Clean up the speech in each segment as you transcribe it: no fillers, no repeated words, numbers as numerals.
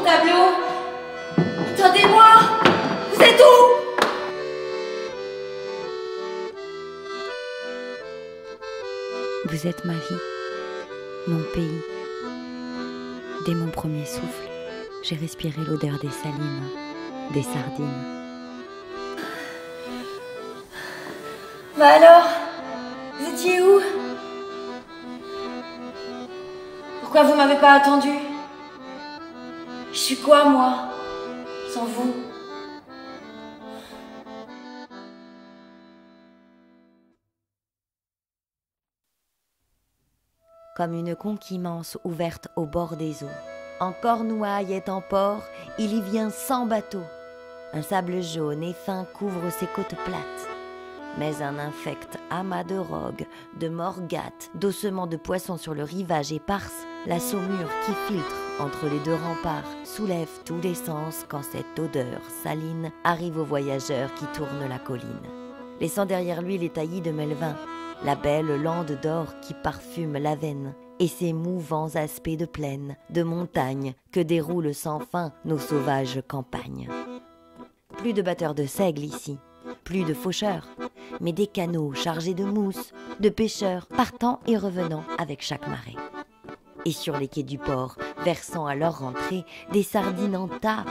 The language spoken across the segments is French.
mon tableau? Attendez-moi! Vous êtes où? Vous êtes ma vie, mon pays. Dès mon premier souffle, j'ai respiré l'odeur des salines, des sardines. Bah alors, vous étiez où? Pourquoi vous m'avez pas attendu? Je suis quoi, moi, sans vous? Comme une conque immense ouverte au bord des eaux. En Cornouailles est en port, il y vient sans bateau. Un sable jaune et fin couvre ses côtes plates. Mais un infect amas de rogues, de morgates, d'ossements de poissons sur le rivage éparse, la saumure qui filtre entre les deux remparts soulève tous les sens quand cette odeur saline arrive aux voyageurs qui tournent la colline. Laissant derrière lui les taillis de Melvin, la belle lande d'or qui parfume la veine, et ces mouvants aspects de plaine, de montagne, que déroulent sans fin nos sauvages campagnes. Plus de batteurs de seigle ici, plus de faucheurs, mais des canots chargés de mousse, de pêcheurs partant et revenant avec chaque marée. Et sur les quais du port, versant à leur rentrée des sardines en tas,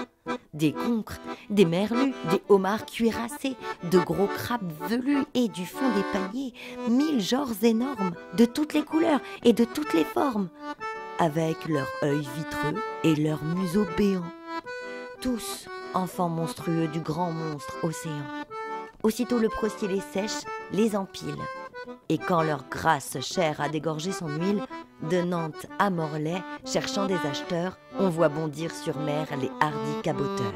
des concres, des merlus, des homards cuirassés, de gros crabes velus et du fond des paniers, 1000 genres énormes, de toutes les couleurs et de toutes les formes, avec leurs œils vitreux et leurs museaux béants. Tous enfants monstrueux du grand monstre océan. Aussitôt le prostier les sèche, les empile. Et quand leur grasse chair a dégorgé son huile, de Nantes à Morlaix, cherchant des acheteurs, on voit bondir sur mer les hardis caboteurs.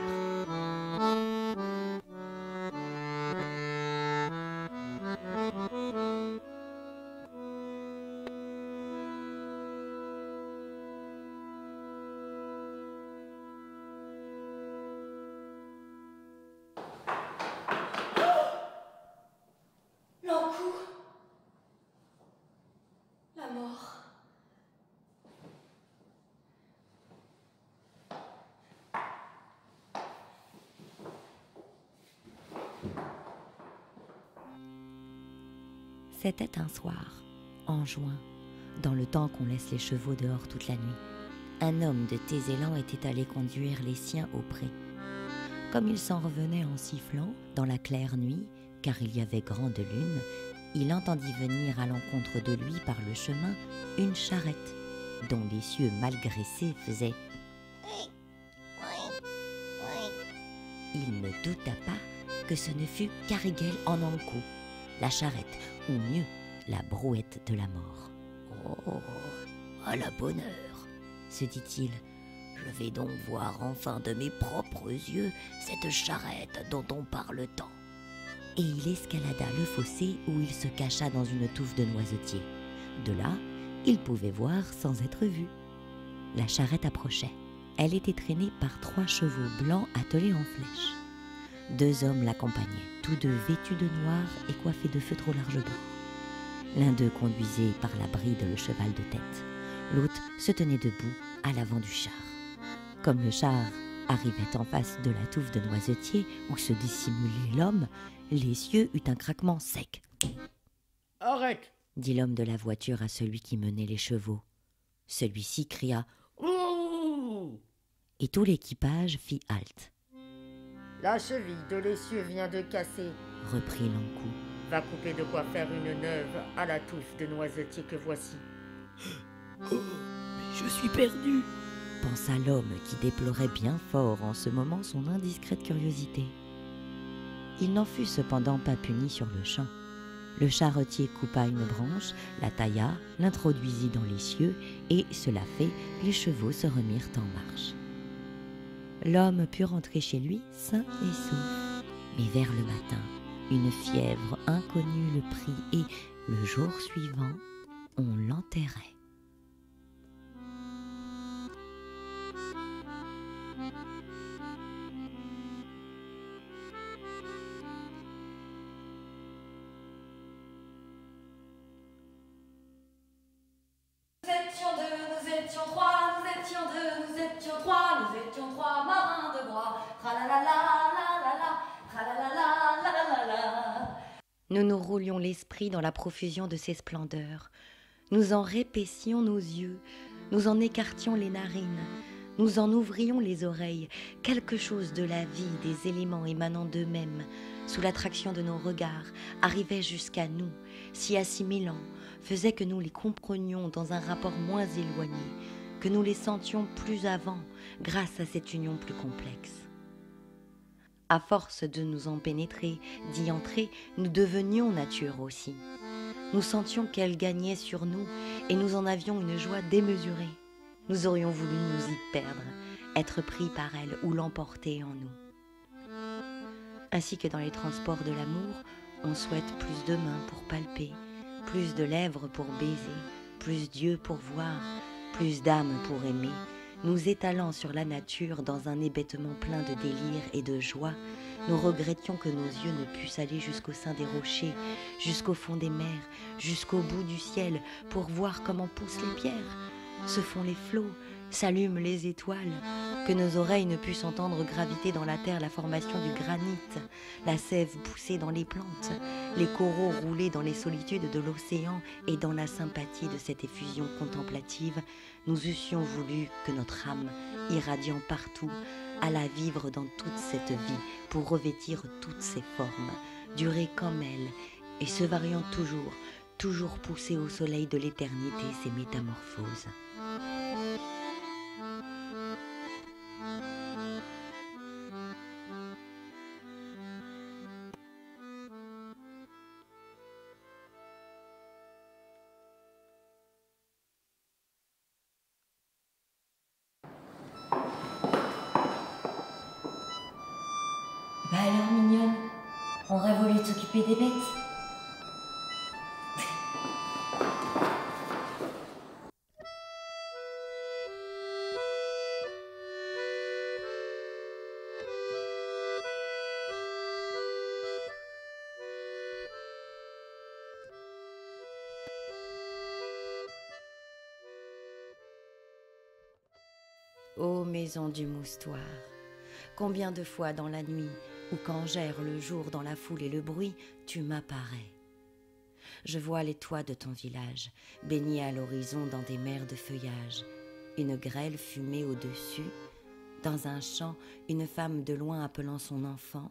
L'encou. La mort. C'était un soir, en juin, dans le temps qu'on laisse les chevaux dehors toute la nuit. Un homme de Tézélan était allé conduire les siens au pré. Comme il s'en revenait en sifflant, dans la claire nuit, car il y avait grande lune, il entendit venir à l'encontre de lui par le chemin une charrette, dont les cieux mal graissés faisaient. Il ne douta pas que ce ne fût Cariguel en Ankou, la charrette, ou mieux, la brouette de la mort. « Oh, à la bonne heure, se dit-il, je vais donc voir enfin de mes propres yeux cette charrette dont on parle tant. » Et il escalada le fossé où il se cacha dans une touffe de noisetiers. De là, il pouvait voir sans être vu. La charrette approchait. Elle était traînée par 3 chevaux blancs attelés en flèche. 2 hommes l'accompagnaient, tous deux vêtus de noir et coiffés de feutres au large bord. L'un d'eux conduisait par la bride le cheval de tête. L'autre se tenait debout à l'avant du char. Comme le char arrivait en face de la touffe de noisetiers où se dissimulait l'homme, l'essieu eut un craquement sec. « Arrête !» dit l'homme de la voiture à celui qui menait les chevaux. Celui-ci cria « Ouh !» et tout l'équipage fit halte. « La cheville de l'essieu vient de casser, reprit l'Encou. Va couper de quoi faire une neuve à la touffe de noisetiers que voici. » Oh, mais je suis perdu, pensa l'homme qui déplorait bien fort en ce moment son indiscrète curiosité. Il n'en fut cependant pas puni sur le champ. Le charretier coupa une branche, la tailla, l'introduisit dans l'essieu, et, cela fait, les chevaux se remirent en marche. L'homme put rentrer chez lui sain et sauf. Mais vers le matin, une fièvre inconnue le prit, et, le jour suivant, on l'enterrait. Nous étions 2, nous étions 3, nous étions 2, nous étions 3, nous étions Nous nous roulions l'esprit dans la profusion de ces splendeurs. Nous en répaissions nos yeux, nous en écartions les narines, nous en ouvrions les oreilles. Quelque chose de la vie, des éléments émanant d'eux-mêmes, sous l'attraction de nos regards, arrivait jusqu'à nous, s'y assimilant, faisait que nous les comprenions dans un rapport moins éloigné, que nous les sentions plus avant, grâce à cette union plus complexe. À force de nous en pénétrer, d'y entrer, nous devenions nature aussi. Nous sentions qu'elle gagnait sur nous et nous en avions une joie démesurée. Nous aurions voulu nous y perdre, être pris par elle ou l'emporter en nous. Ainsi que dans les transports de l'amour, on souhaite plus de mains pour palper, plus de lèvres pour baiser, plus d'yeux pour voir, plus d'âme pour aimer, nous étalant sur la nature dans un hébétement plein de délire et de joie, nous regrettions que nos yeux ne pussent aller jusqu'au sein des rochers, jusqu'au fond des mers, jusqu'au bout du ciel, pour voir comment poussent les pierres, se font les flots, s'allument les étoiles, que nos oreilles ne puissent entendre graviter dans la terre la formation du granit, la sève pousser dans les plantes, les coraux rouler dans les solitudes de l'océan, et dans la sympathie de cette effusion contemplative, nous eussions voulu que notre âme, irradiant partout, allât vivre dans toute cette vie pour revêtir toutes ses formes, durer comme elle, et se variant toujours pousser au soleil de l'éternité ses métamorphoses. Bah alors, mignonne, on aurait voulu s'occuper des bêtes. Ô maison du moustoir, combien de fois dans la nuit, ou quand j'erre le jour dans la foule et le bruit, tu m'apparais. Je vois les toits de ton village, baignés à l'horizon dans des mers de feuillage, une grêle fumée au-dessus, dans un champ, une femme de loin appelant son enfant,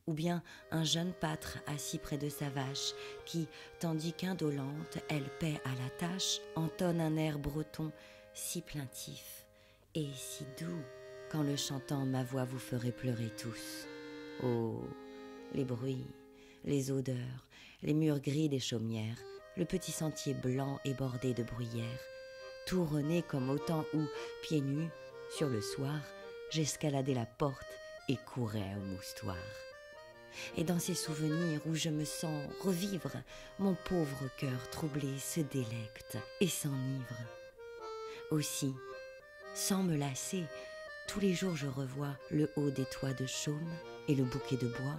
ou bien un jeune pâtre assis près de sa vache, qui, tandis qu'indolente, elle paie à la tâche, entonne un air breton si plaintif et si doux, qu'en le chantant ma voix vous ferait pleurer tous. Oh, les bruits, les odeurs, les murs gris des chaumières, le petit sentier blanc et bordé de bruyères, tout rené comme au temps où, pieds nus, sur le soir, j'escaladais la porte et courais au moustoir. Et dans ces souvenirs où je me sens revivre, mon pauvre cœur troublé se délecte et s'enivre. Aussi, sans me lasser, tous les jours je revois le haut des toits de chaume et le bouquet de bois,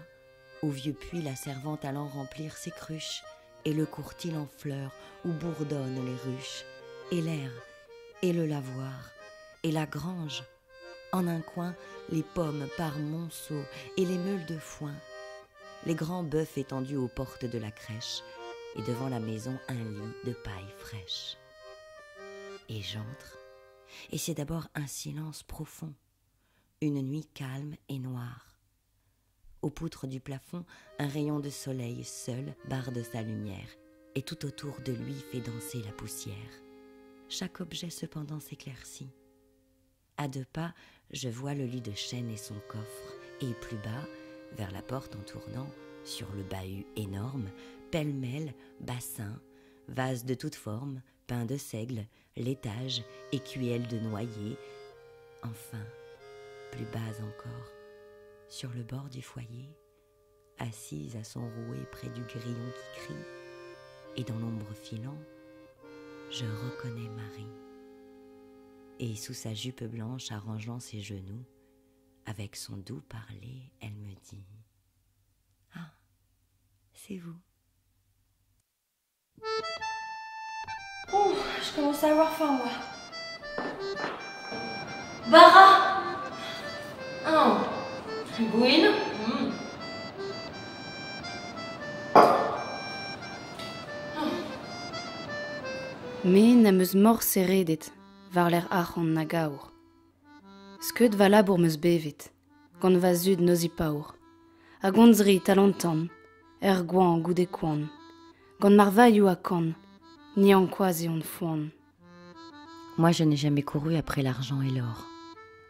au vieux puits la servante allant remplir ses cruches, et le courtil en fleurs où bourdonnent les ruches, et l'air, et le lavoir, et la grange, en un coin les pommes par monceaux et les meules de foin, les grands bœufs étendus aux portes de la crèche, et devant la maison un lit de paille fraîche. Et j'entre, et c'est d'abord un silence profond, une nuit calme et noire. Aux poutres du plafond, un rayon de soleil seul barde sa lumière, et tout autour de lui fait danser la poussière. Chaque objet cependant s'éclaircit. À 2 pas, je vois le lit de chêne et son coffre, et plus bas, vers la porte en tournant, sur le bahut énorme, pêle-mêle, bassin, vase de toutes formes, pain de seigle, laitage, écuelle de noyer. Enfin, plus bas encore, sur le bord du foyer, assise à son rouet près du grillon qui crie, et dans l'ombre filant, je reconnais Marie. Et sous sa jupe blanche arrangeant ses genoux, avec son doux parler, elle me dit « Ah, c'est vous !» Oh, je commence à avoir faim, moi. Bara! Ah non. Gouine? Me na meus mor seredet, var l'er arc'hant na gaour. Skeut va labour meus bevet, gant va zud nozi paour. A gonzri talantan, gouan goude kouan, gant mar vaillou a kan, ni an koaz on fouan. Moi, je n'ai jamais couru après l'argent et l'or.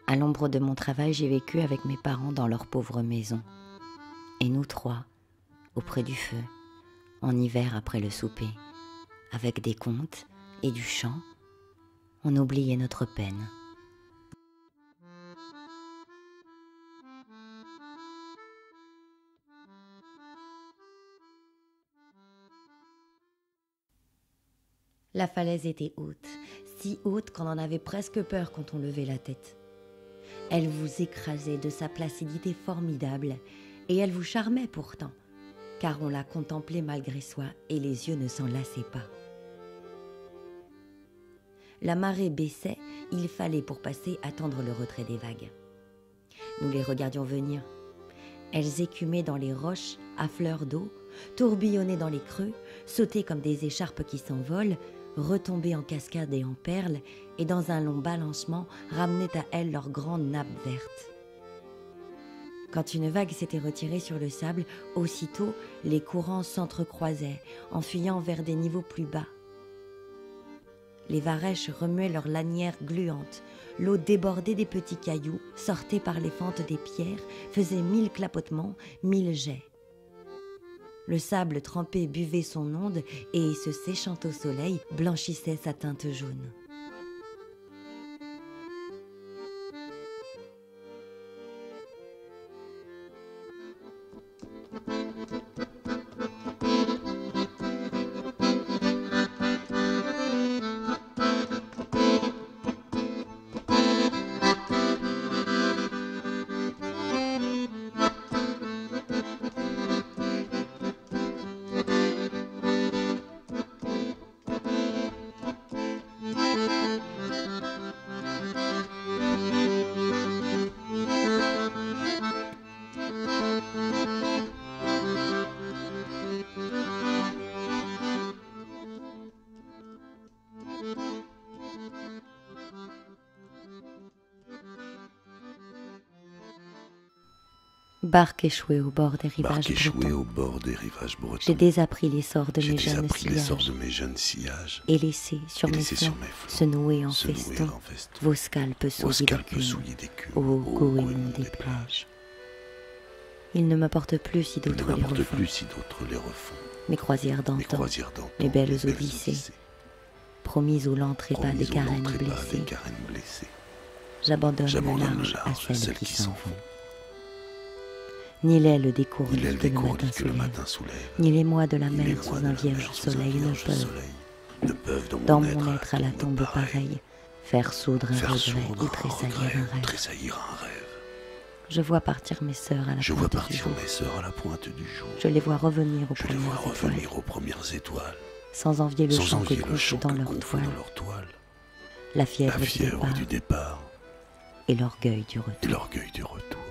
À l'ombre de mon travail, j'ai vécu avec mes parents dans leur pauvre maison. Et nous trois, auprès du feu, en hiver après le souper, avec des contes et du chant, on oubliait notre peine. La falaise était haute, si haute qu'on en avait presque peur quand on levait la tête. Elle vous écrasait de sa placidité formidable, et elle vous charmait pourtant, car on la contemplait malgré soi et les yeux ne s'en lassaient pas. La marée baissait, il fallait pour passer attendre le retrait des vagues. Nous les regardions venir. Elles écumaient dans les roches à fleur d'eau, tourbillonnaient dans les creux, sautaient comme des écharpes qui s'envolent, retombaient en cascades et en perles, et dans un long balancement ramenaient à elles leurs grandes nappes vertes. Quand une vague s'était retirée sur le sable, aussitôt les courants s'entrecroisaient, en fuyant vers des niveaux plus bas. Les varèches remuaient leurs lanières gluantes, l'eau débordait des petits cailloux, sortait par les fentes des pierres, faisait 1000 clapotements, 1000 jets. Le sable trempé buvait son onde et, se séchant au soleil, blanchissait sa teinte jaune. Barque échouée au bord des rivages bretons. J'ai désappris les sorts de mes jeunes sillages et laissé sur mes flancs se nouer en feston vos scalpes souillées d'écume, ô goémons des plages. Il ne m'apporte plus si d'autres les refont. Mes croisières d'antan, mes belles odyssées, promises au lent trépas des carènes blessées. J'abandonne le large à celles qui s'en vont. Ni l'aile des courriers que le matin soulève, ni les mois de la mer sous un vierge soleil ne peuvent, dans mon être à la tombe pareille, faire soudre un regret ou tressaillir un rêve. Je vois partir mes sœurs à la pointe du jour. Je les vois revenir aux premières étoiles, sans envier le chant que couche dans leur toile, la fièvre du départ et l'orgueil du retour.